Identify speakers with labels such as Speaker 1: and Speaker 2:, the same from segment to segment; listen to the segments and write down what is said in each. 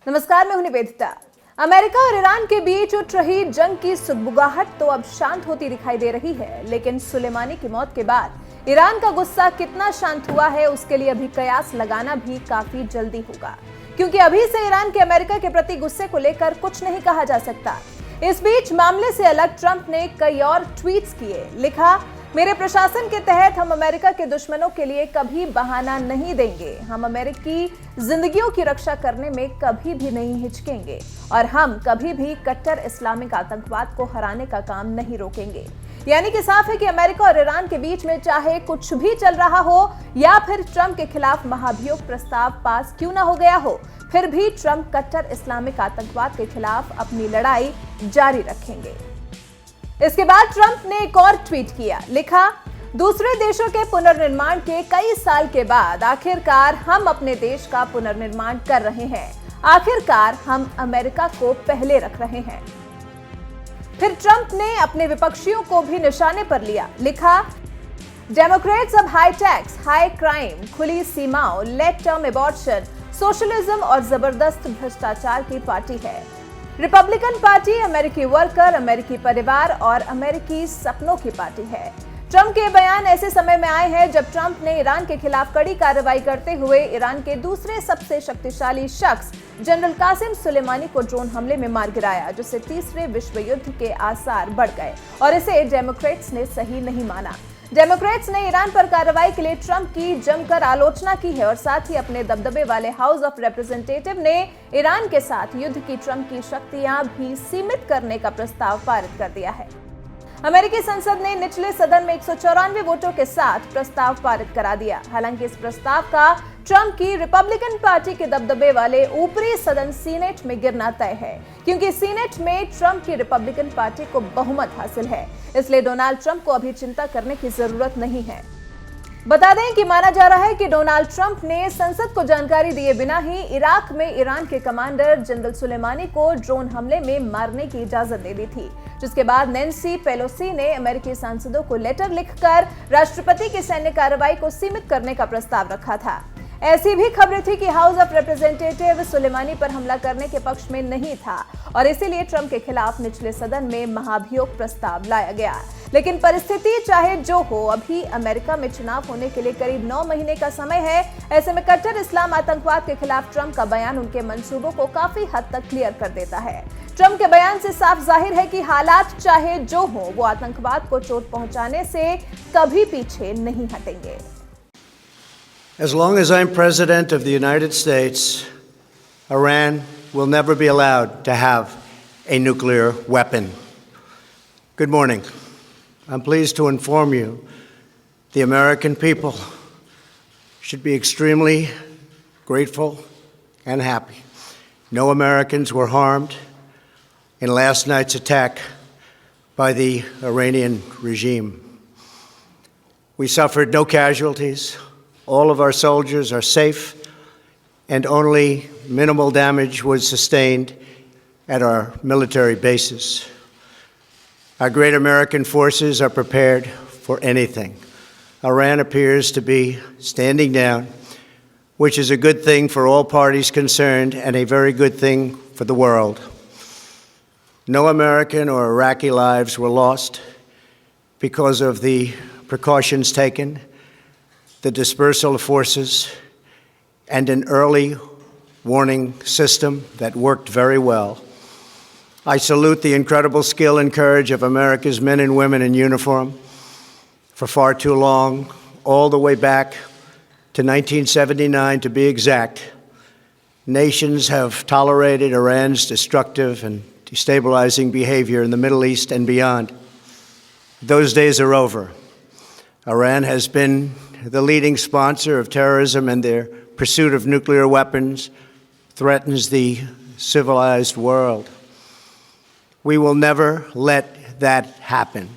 Speaker 1: नमस्कार, मैं हूं निवेदिता। अमेरिका और ईरान के बीच उठ रही जंग की सुगबुगाहट तो अब शांत होती दिखाई दे रही है, लेकिन सुलेमानी की मौत के बाद ईरान का गुस्सा कितना शांत हुआ है उसके लिए अभी कयास लगाना भी काफी जल्दी होगा, क्योंकि अभी से ईरान के अमेरिका के प्रति गुस्से को लेकर कुछ नहीं कहा जा सकता। इस बीच मामले से अलग ट्रंप ने कई और ट्वीट्स किए। लिखा, मेरे प्रशासन के तहत हम अमेरिका के दुश्मनों के लिए कभी बहाना नहीं देंगे। हम अमेरिकी जिंदगियों की रक्षा करने में कभी भी नहीं हिचकेंगे और हम कभी भी कट्टर इस्लामिक आतंकवाद को हराने का काम नहीं रोकेंगे। यानी कि साफ है कि अमेरिका और ईरान के बीच में चाहे कुछ भी चल रहा हो या फिर ट्रंप के खिलाफ महाभियोग प्रस्ताव पास क्यों ना हो गया हो, फिर भी ट्रंप कट्टर इस्लामिक आतंकवाद के खिलाफ अपनी लड़ाई जारी रखेंगे। इसके बाद ट्रंप ने एक और ट्वीट किया। लिखा, दूसरे देशों के पुनर्निर्माण के कई साल के बाद आखिरकार हम अपने देश का पुनर्निर्माण कर रहे हैं। आखिरकार हम अमेरिका को पहले रख रहे हैं। फिर ट्रंप ने अपने विपक्षियों को भी निशाने पर लिया। लिखा, डेमोक्रेट्स अब हाई टैक्स, हाई क्राइम, खुली सीमाओं, लेट टर्म एबॉर्शन, सोशलिज्म और जबरदस्त भ्रष्टाचार की पार्टी है। रिपब्लिकन पार्टी अमेरिकी वर्कर, अमेरिकी परिवार और अमेरिकी सपनों की पार्टी है। ट्रंप के बयान ऐसे समय में आए हैं जब ट्रंप ने ईरान के खिलाफ कड़ी कार्रवाई करते हुए ईरान के दूसरे सबसे शक्तिशाली शख्स जनरल कासिम सुलेमानी को ड्रोन हमले में मार गिराया, जिससे तीसरे विश्व युद्ध के आसार बढ़ गए और इसे डेमोक्रेट्स ने सही नहीं माना। डेमोक्रेट्स ने ईरान पर कार्रवाई के लिए ट्रंप की जमकर आलोचना की है और साथ ही अपने दबदबे वाले हाउस ऑफ रिप्रेजेंटेटिव ने ईरान के साथ युद्ध की ट्रंप की शक्तियां भी सीमित करने का प्रस्ताव पारित कर दिया है। अमेरिकी संसद ने निचले सदन में 194 वोटों के साथ प्रस्ताव पारित करा दिया। हालांकि इस प्रस्ताव का ट्रंप की रिपब्लिकन पार्टी के दबदबे वाले ऊपरी सदन सीनेट में गिरना तय है, क्योंकि सीनेट में ट्रंप की रिपब्लिकन पार्टी को बहुमत हासिल है। इसलिए डोनाल्ड ट्रंप को अभी चिंता करने की जरूरत नहीं है। बता दें कि माना जा रहा है कि डोनाल्ड ट्रंप ने संसद को जानकारी दिए बिना ही इराक में ईरान के कमांडर जनरल सुलेमानी को ड्रोन हमले में मारने की इजाजत दे दी थी, जिसके बाद नैन्सी पेलोसी ने अमेरिकी सांसदों को लेटर लिखकर राष्ट्रपति की सैन्य कार्रवाई को सीमित करने का प्रस्ताव रखा था। ऐसी भी खबरें थी कि हाउस ऑफ रिप्रेजेंटेटिव सुलेमानी पर हमला करने के पक्ष में नहीं था और इसीलिए ट्रंप के खिलाफ निचले सदन में महाभियोग प्रस्ताव लाया गया। लेकिन परिस्थिति चाहे जो हो, अभी अमेरिका में चुनाव होने के लिए करीब 9 महीने का समय है। ऐसे में कट्टर इस्लाम आतंकवाद के खिलाफ ट्रंप का बयान उनके मंसूबों को काफी हद तक क्लियर कर देता है। ट्रंप के बयान से साफ जाहिर है कि हालात चाहे जो हो, वो आतंकवाद को चोट पहुंचाने से कभी पीछे नहीं हटेंगे।
Speaker 2: As long as I'm President of the United States, Iran will never be allowed to have a nuclear weapon. Good morning. I'm pleased to inform you the American people should be extremely grateful and happy. No Americans were harmed in last night's attack by the Iranian regime. We suffered no casualties. All of our soldiers are safe, and only minimal damage was sustained at our military bases. Our great American forces are prepared for anything. Iran appears to be standing down, which is a good thing for all parties concerned and a very good thing for the world. No American or Iraqi lives were lost because of the precautions taken, the dispersal of forces, and an early warning system that worked very well. I salute the incredible skill and courage of America's men and women in uniform. For far too long, all the way back to 1979 to be exact, nations have tolerated Iran's destructive and destabilizing behavior in the Middle East and beyond. Those days are over. Iran has been the leading sponsor of terrorism, and their pursuit of nuclear weapons threatens the civilized world. We will never let that happen.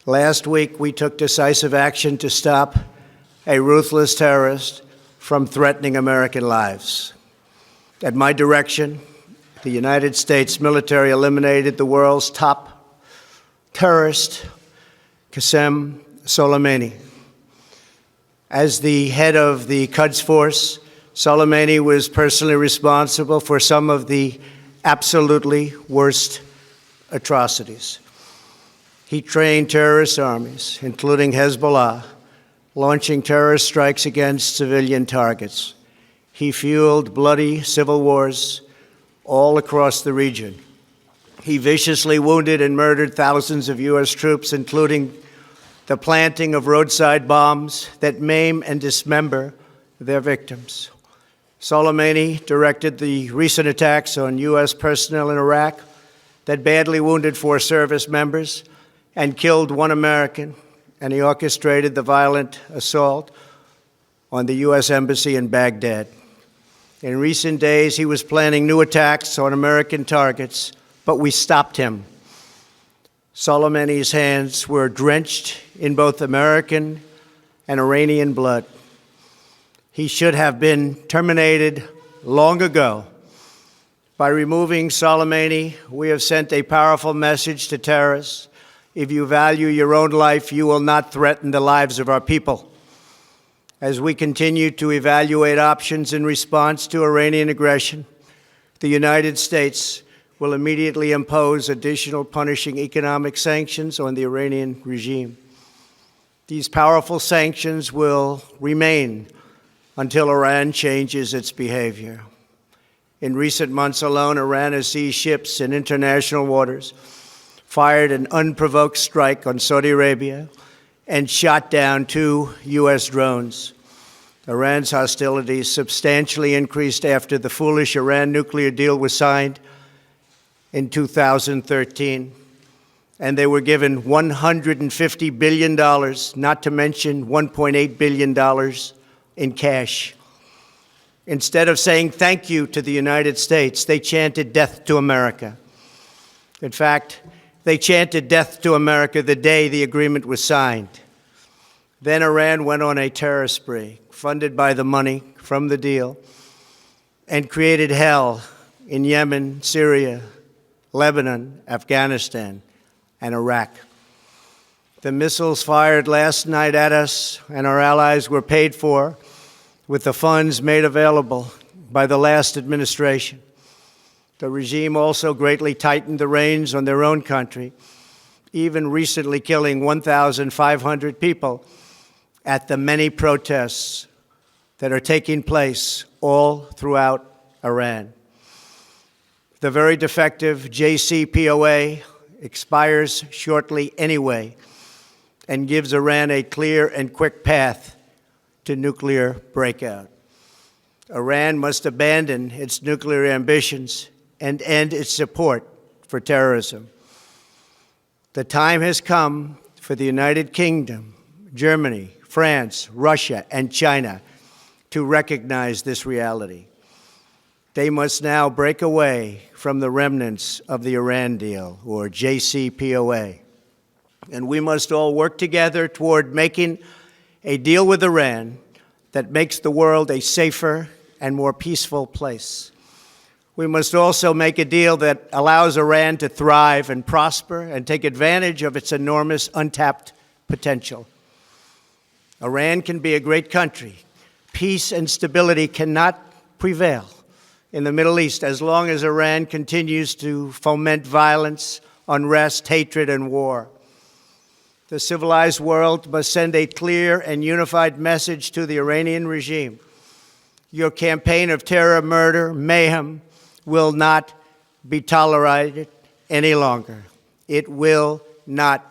Speaker 2: Last week, we took decisive action to stop a ruthless terrorist from threatening American lives. At my direction, the United States military eliminated the world's top terrorist, Qasem Soleimani. As the head of the Quds Force, Soleimani was personally responsible for some of the absolutely worst atrocities. He trained terrorist armies, including Hezbollah, launching terrorist strikes against civilian targets. He fueled bloody civil wars all across the region. He viciously wounded and murdered thousands of U.S. troops, including the planting of roadside bombs that maim and dismember their victims. Soleimani directed the recent attacks on U.S. personnel in Iraq that badly wounded 4 service members and killed 1 American, and he orchestrated the violent assault on the U.S. Embassy in Baghdad. In recent days, he was planning new attacks on American targets, but we stopped him. Soleimani's hands were drenched in both American and Iranian blood. He should have been terminated long ago. By removing Soleimani, we have sent a powerful message to terrorists. If you value your own life, you will not threaten the lives of our people. As we continue to evaluate options in response to Iranian aggression, the United States will immediately impose additional punishing economic sanctions on the Iranian regime. These powerful sanctions will remain until Iran changes its behavior. In recent months alone, Iran has seized ships in international waters, fired an unprovoked strike on Saudi Arabia, and shot down 2 U.S. drones. Iran's hostilities substantially increased after the foolish Iran nuclear deal was signed in 2013, and they were given $150 billion, not to mention $1.8 billion in cash. Instead of saying thank you to the United States, they chanted death to America. In fact, they chanted death to America the day the agreement was signed. Then Iran went on a terror spree, funded by the money from the deal, and created hell in Yemen, Syria, Lebanon, Afghanistan, and Iraq. The missiles fired last night at us and our allies were paid for with the funds made available by the last administration. The regime also greatly tightened the reins on their own country, even recently killing 1,500 people at the many protests that are taking place all throughout Iran. The very defective JCPOA expires shortly anyway and gives Iran a clear and quick path to nuclear breakout. Iran must abandon its nuclear ambitions and end its support for terrorism. The time has come for the United Kingdom, Germany, France, Russia, and China to recognize this reality. They must now break away from the remnants of the Iran deal, or JCPOA. And we must all work together toward making a deal with Iran that makes the world a safer and more peaceful place. We must also make a deal that allows Iran to thrive and prosper and take advantage of its enormous untapped potential. Iran can be a great country. Peace and stability cannot prevail in the Middle East as long as Iran continues to foment violence, unrest, hatred, and war. The civilized world must send a clear and unified message to the Iranian regime. Your campaign of terror, murder, mayhem will not be tolerated any longer. It will not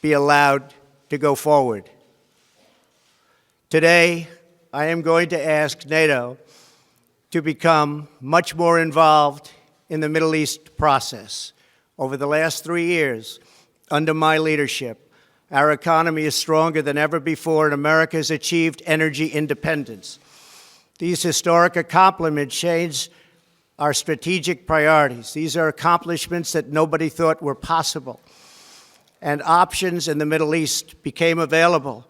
Speaker 2: be allowed to go forward. Today, I am going to ask NATO to become much more involved in the Middle East process. Over the last 3 years, under my leadership, our economy is stronger than ever before, and America has achieved energy independence. These historic accomplishments change our strategic priorities. These are accomplishments that nobody thought were possible. And options in the Middle East became available.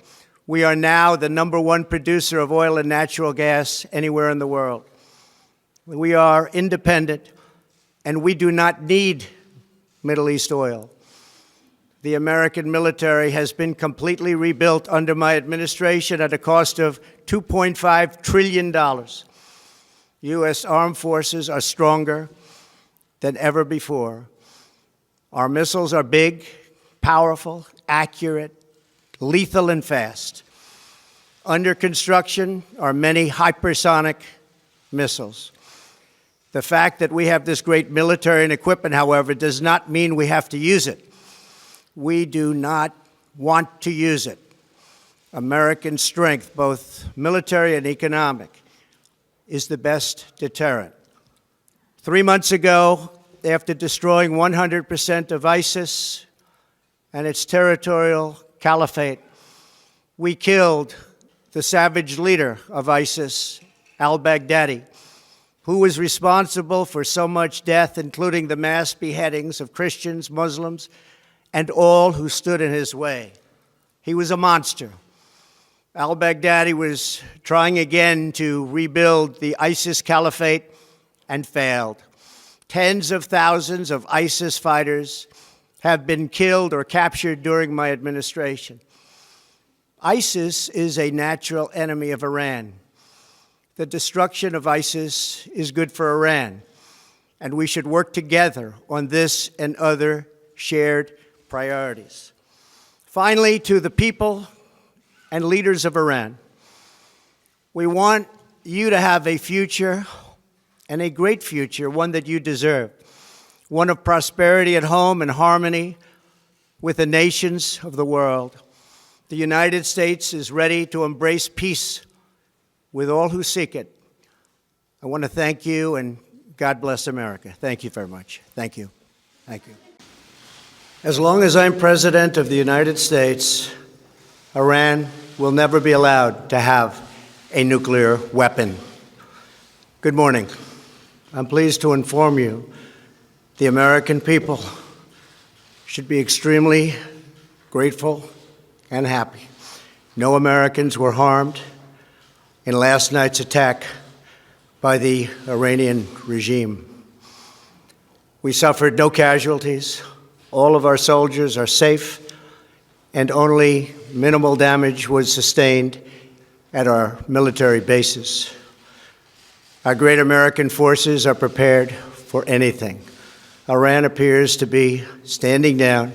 Speaker 2: We are now the #1 producer of oil and natural gas anywhere in the world. We are independent, and we do not need Middle East oil. The American military has been completely rebuilt under my administration at a cost of $2.5 trillion. U.S. armed forces are stronger than ever before. Our missiles are big, powerful, accurate, lethal, and fast. Under construction are many hypersonic missiles. The fact that we have this great military and equipment, however, does not mean we have to use it. We do not want to use it. American strength, both military and economic, is the best deterrent. 3 months ago, after destroying 100% of ISIS and its territorial caliphate, we killed the savage leader of ISIS, al-Baghdadi, who was responsible for so much death, including the mass beheadings of Christians, Muslims, and all who stood in his way. He was a monster. Al-Baghdadi was trying again to rebuild the ISIS caliphate and failed. Tens of thousands of ISIS fighters have been killed or captured during my administration. ISIS is a natural enemy of Iran. The destruction of ISIS is good for Iran, and we should work together on this and other shared priorities. Finally, to the people and leaders of Iran, we want you to have a future, and a great future, one that you deserve, one of prosperity at home and harmony with the nations of the world. The United States is ready to embrace peace with all who seek it. I want to thank you, and God bless America. Thank you very much. Thank you. Thank you. As long as I'm President of the United States, Iran will never be allowed to have a nuclear weapon. Good morning. I'm pleased to inform you the American people should be extremely grateful and happy. No Americans were harmed in last night's attack by the Iranian regime. We suffered no casualties. All of our soldiers are safe, and only minimal damage was sustained at our military bases. Our great American forces are prepared for anything. Iran appears to be standing down